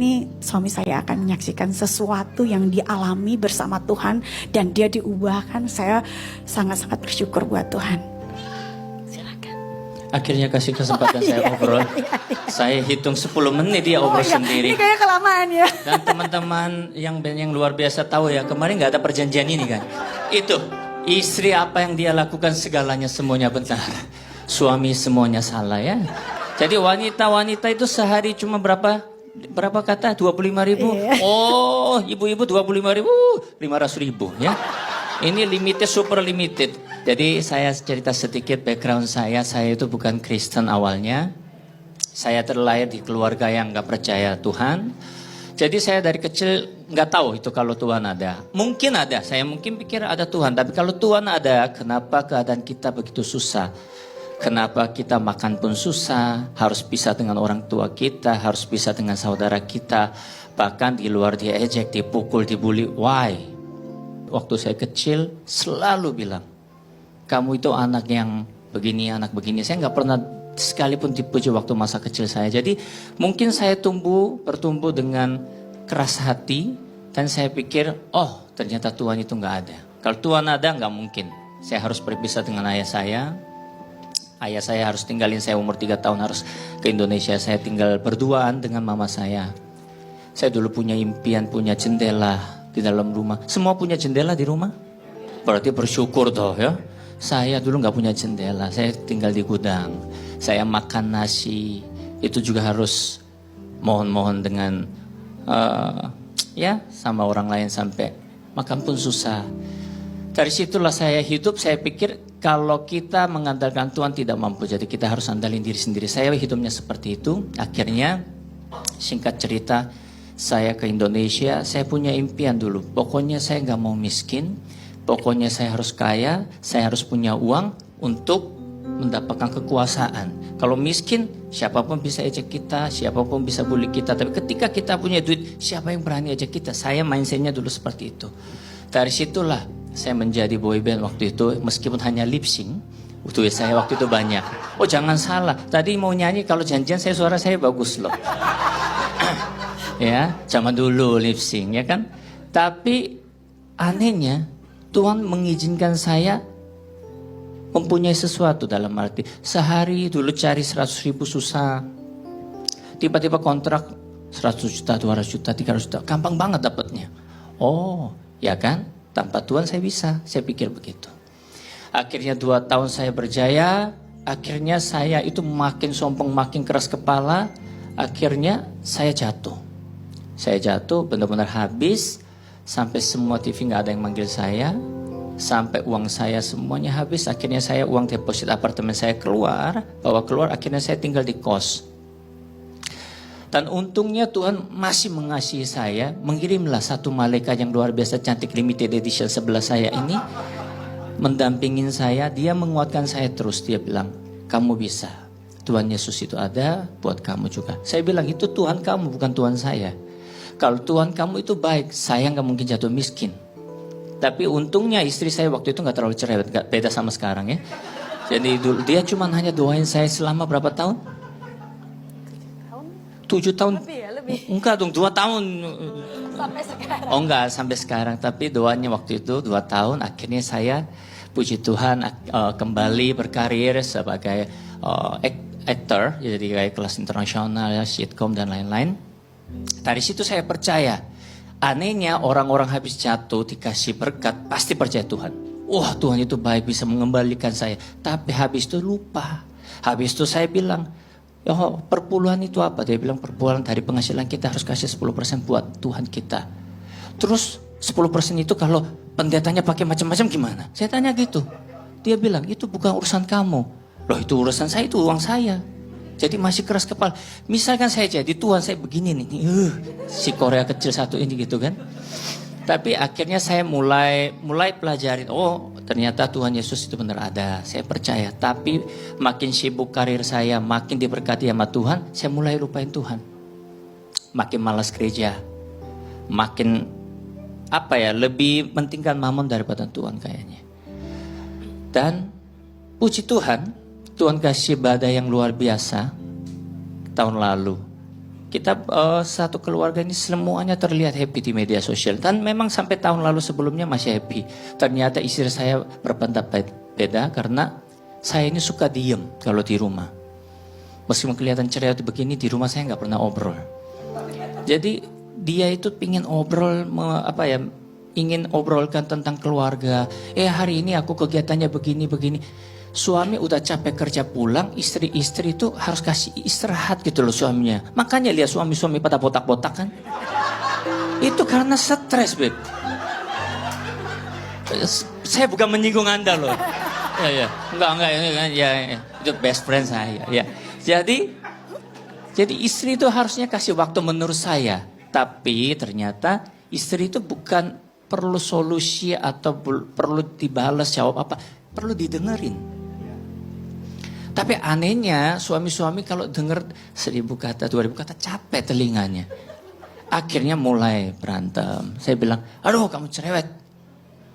ini suami saya akan menyaksikan sesuatu yang dialami bersama Tuhan dan dia diubahkan. Saya sangat-sangat bersyukur buat Tuhan. Silakan. Akhirnya kasih kesempatan saya ngobrol. Saya hitung 10 menit dia obrol sendiri. Ini kayaknya kelamaan ya. Dan teman-teman yang luar biasa tahu ya, kemarin nggak ada perjanjian ini kan. Itu, istri apa yang dia lakukan segalanya semuanya benar. Suami semuanya salah ya. Jadi wanita-wanita itu sehari cuma berapa kata? 25.000. Oh, ibu-ibu 25.000, 500.000 ya. Ini limited, super limited. Jadi saya cerita sedikit background saya itu bukan Kristen awalnya. Saya terlahir di keluarga yang nggak percaya Tuhan. Jadi saya dari kecil nggak tahu itu kalau Tuhan ada. Mungkin ada, saya mungkin pikir ada Tuhan. Tapi kalau Tuhan ada, kenapa keadaan kita begitu susah? Kenapa kita makan pun susah, harus pisah dengan orang tua kita, harus pisah dengan saudara kita. Bahkan di luar diejek, dipukul, dibully. Why? Waktu saya kecil selalu bilang, kamu itu anak yang begini, anak begini. Saya nggak pernah sekalipun dipuji waktu masa kecil saya. Jadi mungkin saya bertumbuh dengan keras hati. Dan saya pikir, oh ternyata Tuhan itu nggak ada. Kalau Tuhan ada nggak mungkin. Saya harus berpisah dengan ayah saya. Ayah saya harus tinggalin saya umur 3 tahun harus ke Indonesia. Saya tinggal berduaan dengan mama saya. Saya dulu punya impian, punya jendela di dalam rumah. Semua punya jendela di rumah? Berarti bersyukur toh ya. Saya dulu nggak punya jendela. Saya tinggal di gudang. Saya makan nasi. Itu juga harus mohon-mohon dengan ya sama orang lain sampai makan pun susah. Dari situlah saya hidup, saya pikir kalau kita mengandalkan Tuhan tidak mampu, jadi kita harus andalin diri sendiri. Saya hidupnya seperti itu. Akhirnya, singkat cerita, saya ke Indonesia, saya punya impian dulu. Pokoknya saya nggak mau miskin, pokoknya saya harus kaya, saya harus punya uang untuk mendapatkan kekuasaan. Kalau miskin, siapapun bisa ejek kita, siapapun bisa bully kita. Tapi ketika kita punya duit, siapa yang berani ejek kita? Saya mindsetnya dulu seperti itu. Dari situlah saya menjadi boyband waktu itu, meskipun hanya lip sync. Duit saya waktu itu banyak. Oh jangan salah, tadi mau nyanyi kalau janjian suara saya bagus loh. Ya, zaman dulu lip sync ya kan. Tapi anehnya Tuhan mengizinkan saya mempunyai sesuatu dalam arti sehari dulu cari 100.000 susah. Tiba-tiba kontrak 100 juta, 200 juta, 300 juta. Gampang banget dapatnya. Oh, ya kan? Tanpa Tuhan saya bisa, saya pikir begitu. Akhirnya 2 tahun saya berjaya, akhirnya saya itu makin sombong, makin keras kepala, akhirnya saya jatuh. Saya jatuh benar-benar habis, sampai semua TV nggak ada yang manggil saya, sampai uang saya semuanya habis, akhirnya saya uang deposit apartemen saya bawa keluar, akhirnya saya tinggal di kos. Dan untungnya Tuhan masih mengasihi saya, mengirimlah satu malaikat yang luar biasa cantik limited edition sebelah saya ini, mendampingin saya, dia menguatkan saya terus, dia bilang, kamu bisa, Tuhan Yesus itu ada buat kamu juga. Saya bilang, itu Tuhan kamu bukan Tuhan saya. Kalau Tuhan kamu itu baik, saya nggak mungkin jatuh miskin. Tapi untungnya istri saya waktu itu nggak terlalu cerai, beda sama sekarang ya. Jadi dulu dia cuma hanya doain saya selama berapa tahun? 7 tahun. Lebih. Enggak dong, 2 tahun. Sampai sekarang. Oh enggak, sampai sekarang. Tapi doanya waktu itu 2 tahun. Akhirnya saya, puji Tuhan, kembali berkarir sebagai aktor. Jadi kayak kelas internasional, ya, sitcom dan lain-lain. Dari situ saya percaya. Anehnya orang-orang habis jatuh dikasih berkat, pasti percaya Tuhan. Wah Tuhan itu baik, bisa mengembalikan saya. Tapi habis itu lupa. Habis itu saya bilang, oh, perpuluhan itu apa? Dia bilang perpuluhan dari penghasilan kita harus kasih 10% buat Tuhan kita. Terus 10% itu kalau pendetanya pakai macam-macam gimana? Saya tanya gitu. Dia bilang itu bukan urusan kamu. Loh itu urusan saya, itu uang saya. Jadi masih keras kepala. Misalkan saya jadi Tuhan saya begini nih. Si Korea kecil satu ini gitu kan. Tapi akhirnya saya mulai pelajarin. Oh ternyata Tuhan Yesus itu benar ada. Saya percaya. Tapi makin sibuk karir saya, makin diberkati sama Tuhan, saya mulai lupain Tuhan. Makin malas gereja. Makin lebih pentingkan mamon daripada Tuhan kayaknya. Dan puji Tuhan, Tuhan kasih badai yang luar biasa tahun lalu. kita satu keluarga ini semuanya terlihat happy di media sosial. Dan memang sampai tahun lalu sebelumnya masih happy. Ternyata istri saya berpendapat beda karena saya ini suka diem kalau di rumah. Meskipun kelihatan ceria begini, di rumah saya nggak pernah obrol. Jadi dia itu pingin obrol, ingin obrolkan tentang keluarga. Hari ini aku kegiatannya begini-begini. Suami udah capek kerja pulang, istri-istri itu harus kasih istirahat gitu loh suaminya. Makanya lihat suami-suami pada botak-botak kan. Itu karena stres, Beb. Saya bukan menyinggung Anda loh. Ya. Enggak, ya. Itu best friend saya, ya. Jadi istri itu harusnya kasih waktu menurut saya. Tapi ternyata istri itu bukan perlu solusi atau perlu dibalas jawab apa. Perlu didengerin. Tapi anehnya suami-suami kalau denger 1000 kata, 2000 kata capek telinganya. Akhirnya mulai berantem. Saya bilang, aduh kamu cerewet.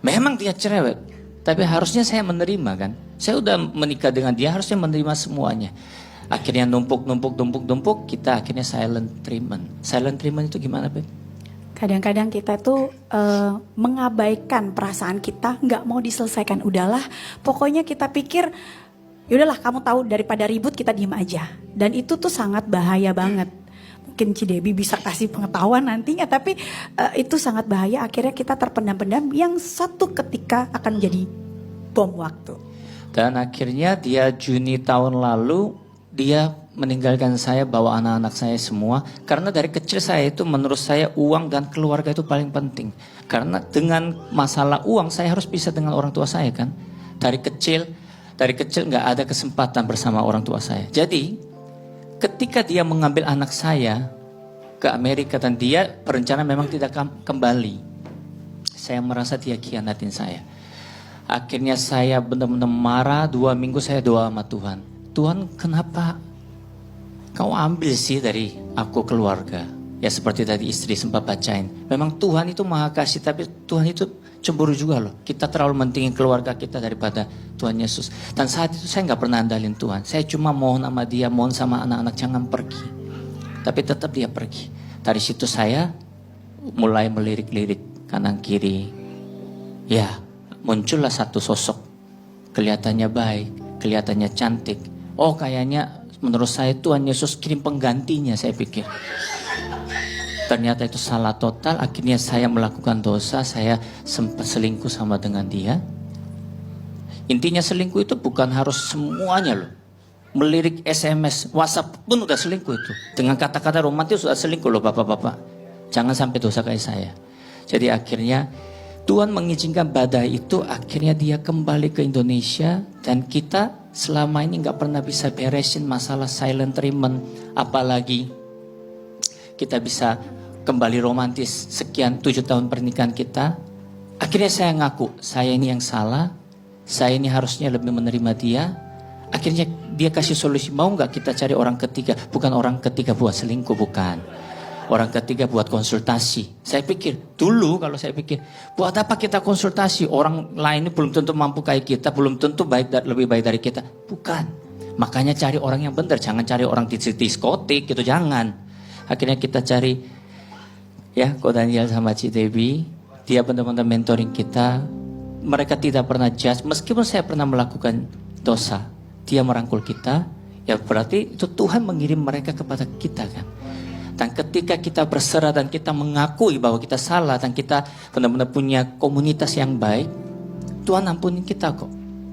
Memang dia cerewet. Tapi harusnya saya menerima kan. Saya udah menikah dengan dia, harusnya menerima semuanya. Akhirnya numpuk, kita akhirnya silent treatment. Silent treatment itu gimana, Beb? Kadang-kadang kita tuh mengabaikan perasaan kita, nggak mau diselesaikan. Udahlah, pokoknya kita pikir, yaudahlah kamu tahu daripada ribut kita diem aja. Dan itu tuh sangat bahaya banget. Mungkin Cidebi bisa kasih pengetahuan nantinya, tapi itu sangat bahaya. Akhirnya kita terpendam-pendam yang satu ketika akan menjadi bom waktu. Dan akhirnya dia Juni tahun lalu, dia meninggalkan saya, bawa anak-anak saya semua. Karena dari kecil saya itu menurut saya uang dan keluarga itu paling penting. Karena dengan masalah uang saya harus pisah dengan orang tua saya kan. Dari kecil nggak ada kesempatan bersama orang tua saya. Jadi ketika dia mengambil anak saya ke Amerika dan dia berencana memang tidak kembali, saya merasa dia khianatin saya. Akhirnya saya benar-benar marah. 2 minggu saya doa sama Tuhan. Tuhan, kenapa kau ambil sih dari aku keluarga? Ya seperti tadi istri sempat bacain. Memang Tuhan itu maha kasih, tapi Tuhan itu cemburu juga loh. Kita terlalu mentingin keluarga kita daripada Tuhan Yesus. Dan saat itu saya nggak pernah andalin Tuhan. Saya cuma mohon sama dia, mohon sama anak-anak jangan pergi. Tapi tetap dia pergi. Dari situ saya mulai melirik-lirik kanan kiri. Ya, muncullah satu sosok. Kelihatannya baik, kelihatannya cantik. Oh kayaknya menurut saya Tuhan Yesus kirim penggantinya, saya pikir. Ternyata itu salah total. Akhirnya saya melakukan dosa. Saya sempat selingkuh sama dengan dia. Intinya selingkuh itu bukan harus semuanya loh. Melirik SMS, WhatsApp pun udah selingkuh itu. Dengan kata-kata romantis sudah selingkuh loh bapak-bapak. Jangan sampai dosa kayak saya. Jadi akhirnya Tuhan mengizinkan badai itu. Akhirnya dia kembali ke Indonesia. Dan kita selama ini gak pernah bisa beresin masalah silent treatment. Apalagi kita bisa kembali romantis sekian 7 tahun pernikahan kita. Akhirnya saya ngaku, saya ini yang salah. Saya ini harusnya lebih menerima dia. Akhirnya dia kasih solusi, mau gak kita cari orang ketiga? Bukan orang ketiga buat selingkuh, bukan. Orang ketiga buat konsultasi. Saya pikir, dulu kalau saya pikir, buat apa kita konsultasi? Orang lain ini belum tentu mampu kayak kita, belum tentu lebih baik dari kita. Bukan. Makanya cari orang yang benar, jangan cari orang di diskotik gitu, jangan. Akhirnya kita cari, ya, Ko Daniel sama Ci Debbie. Dia benar-benar mentoring kita. Mereka tidak pernah judge, meskipun saya pernah melakukan dosa. Dia merangkul kita, ya berarti itu Tuhan mengirim mereka kepada kita kan. Dan ketika kita berserah dan kita mengakui bahwa kita salah dan kita benar-benar punya komunitas yang baik, Tuhan ampunin kita kok.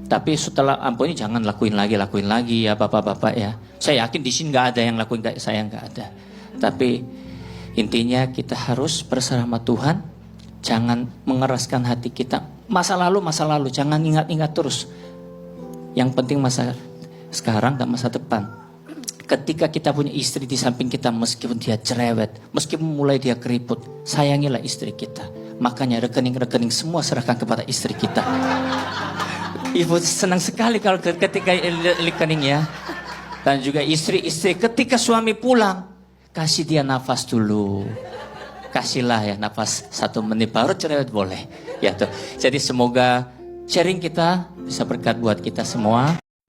Tapi setelah ampuni jangan lakuin lagi ya bapak-bapak ya. Saya yakin di sini nggak ada yang lakuin kayak saya, nggak ada. Tapi intinya kita harus berserah sama Tuhan. Jangan mengeraskan hati kita. Masa lalu, jangan ingat-ingat terus. Yang penting masa sekarang dan masa depan. Ketika kita punya istri di samping kita, meskipun dia cerewet, meskipun mulai dia keriput, sayangilah istri kita. Makanya rekening-rekening semua serahkan kepada istri kita. Ibu senang sekali kalau ketika rekening ya. Dan juga istri-istri ketika suami pulang, kasih dia nafas dulu. Kasihlah ya nafas 1 menit baru cerewet boleh. Ya tuh. Jadi semoga sharing kita bisa berkat buat kita semua.